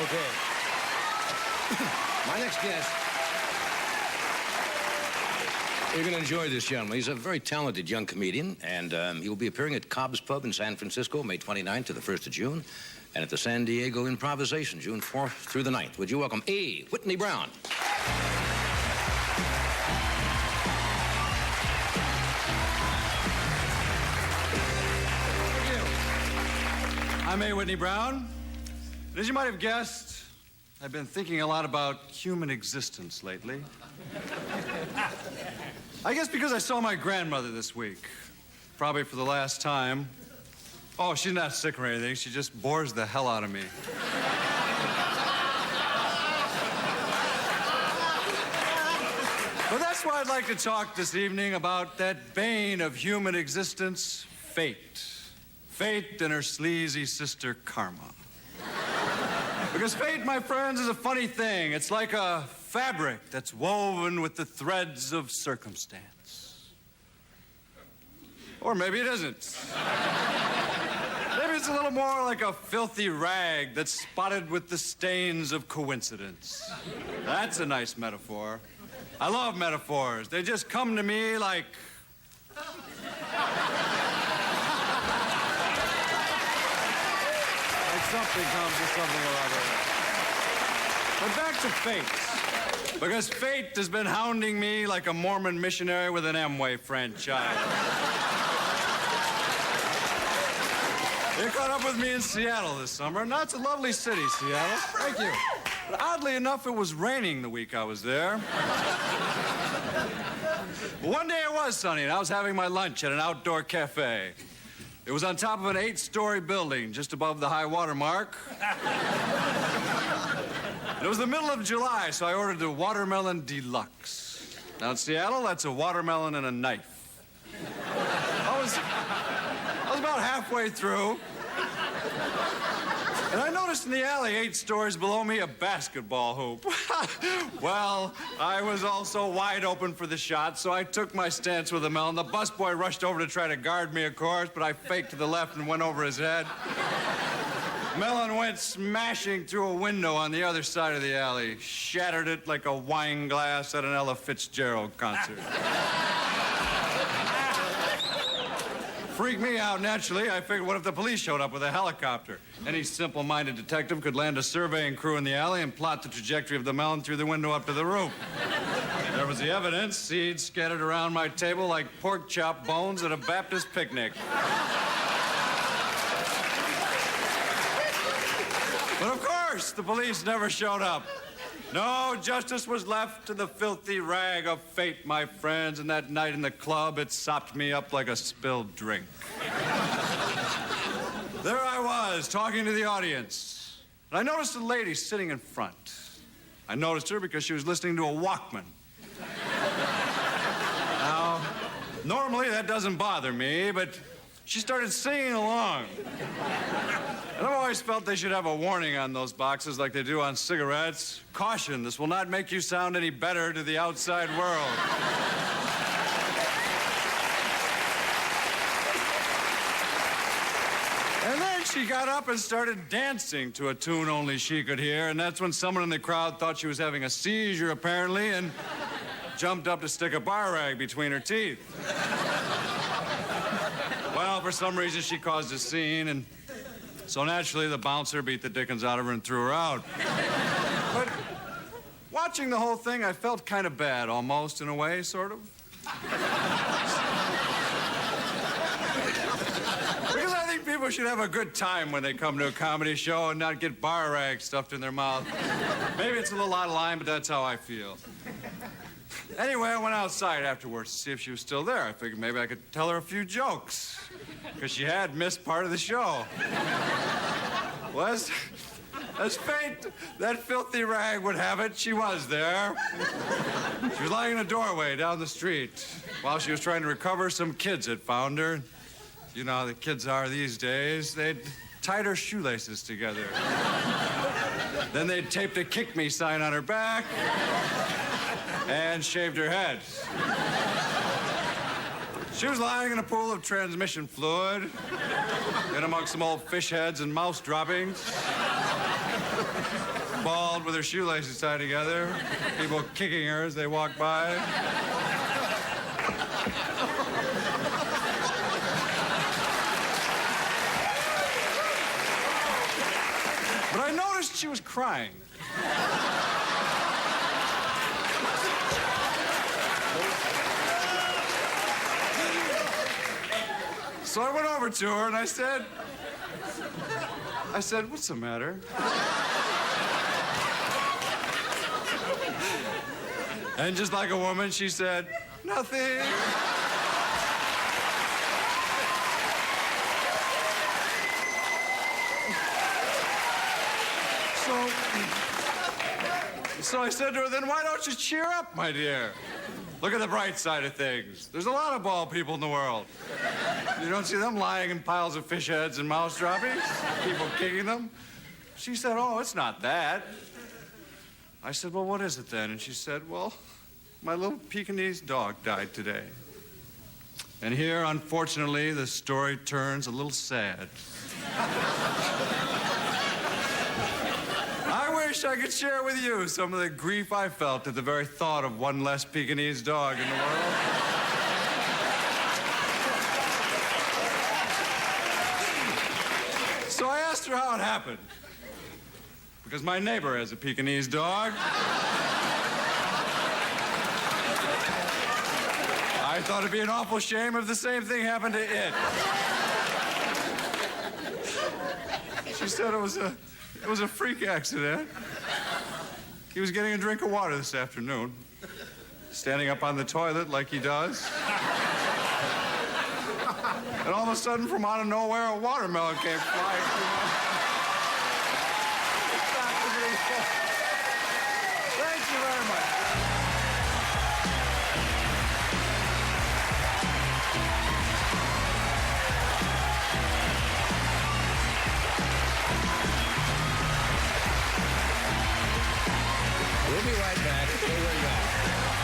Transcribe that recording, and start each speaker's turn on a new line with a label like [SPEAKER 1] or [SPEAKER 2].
[SPEAKER 1] Okay. My next guest. You're going to enjoy this gentleman. He's a very talented young comedian, and he will be appearing at Cobb's Pub in San Francisco, May 29th to the 1st of June, and at the San Diego Improvisation, June 4th through the 9th. Would you welcome A. Whitney Brown?
[SPEAKER 2] I'm A. Whitney Brown. And as you might have guessed, I've been thinking a lot about human existence lately. I guess because I saw my grandmother this week, probably for the last time. Oh, she's not sick or anything. She just bores the hell out of me. Well, that's why I'd like to talk this evening about that bane of human existence, fate. Fate and her sleazy sister, Karma. Because fate, my friends, is a funny thing. It's like a fabric that's woven with the threads of circumstance. Or maybe it isn't. Maybe it's a little more like a filthy rag that's spotted with the stains of coincidence. That's a nice metaphor. I love metaphors. They just come to me like... something comes to something or other. But back to fate. Because fate has been hounding me like a Mormon missionary with an Amway franchise. They caught up with me in Seattle this summer. Now, it's a lovely city, Seattle. Thank you. But oddly enough, it was raining the week I was there. But one day it was sunny, and I was having my lunch at an outdoor cafe. It was on top of an 8-story building, just above the high water mark. It was the middle of July, so I ordered a watermelon deluxe. Now in Seattle, that's a watermelon and a knife. I was about halfway through, and I noticed in the alley 8 stories below me a basketball hoop. Well, I was also wide open for the shot, so I took my stance with the melon. The busboy rushed over to try to guard me, of course, but I faked to the left and went over his head. Melon went smashing through a window on the other side of the alley, shattered it like a wine glass at an Ella Fitzgerald concert. Freaked me out, naturally. I figured, what if the police showed up with a helicopter? Any simple-minded detective could land a surveying crew in the alley and plot the trajectory of the melon through the window up to the roof. There was the evidence, seeds scattered around my table like pork chop bones at a Baptist picnic. But of course, the police never showed up. No, justice was left to the filthy rag of fate, my friends, and that night in the club, it sopped me up like a spilled drink. There I was, talking to the audience, and I noticed a lady sitting in front. I noticed her because she was listening to a Walkman. Now, normally that doesn't bother me, but she started singing along. And I've always felt they should have a warning on those boxes like they do on cigarettes. Caution, this will not make you sound any better to the outside world. And then she got up and started dancing to a tune only she could hear, and that's when someone in the crowd thought she was having a seizure, apparently, and jumped up to stick a bar rag between her teeth. Well, for some reason, she caused a scene, and so naturally, the bouncer beat the dickens out of her and threw her out. But watching the whole thing, I felt kind of bad, almost, in a way, sort of. Because I think people should have a good time when they come to a comedy show and not get bar rags stuffed in their mouth. Maybe it's a little out of line, but that's how I feel. Anyway, I went outside afterwards to see if she was still there. I figured maybe I could tell her a few jokes, because she had missed part of the show. Well, as fate, that filthy rag would have it, she was there. She was lying in a doorway down the street while she was trying to recover some kids had found her. You know how the kids are these days. They'd tied her shoelaces together. Then they'd taped a kick me sign on her back and shaved her head. She was lying in a pool of transmission fluid, in amongst some old fish heads and mouse droppings. Bald with her shoelaces tied together. People kicking her as they walk by. But I noticed she was crying. So I went over to her and I said, what's the matter? And just like a woman, she said, nothing. So I said to her, then why don't you cheer up, my dear? Look at the bright side of things. There's a lot of bald people in the world. You don't see them lying in piles of fish heads and mouse droppings, people kicking them. She said, oh, it's not that. I said, well, what is it then? And she said, well, my little Pekingese dog died today. And here, unfortunately, the story turns a little sad. I wish I could share with you some of the grief I felt at the very thought of one less Pekingese dog in the world. So I asked her how it happened. Because my neighbor has a Pekingese dog. I thought it'd be an awful shame if the same thing happened to it. She said it was a freak accident. He was getting a drink of water this afternoon, standing up on the toilet like he does. And all of a sudden, from out of nowhere, a watermelon came flying through my... Thank you very much.
[SPEAKER 1] We'll be right back. Stay where you are.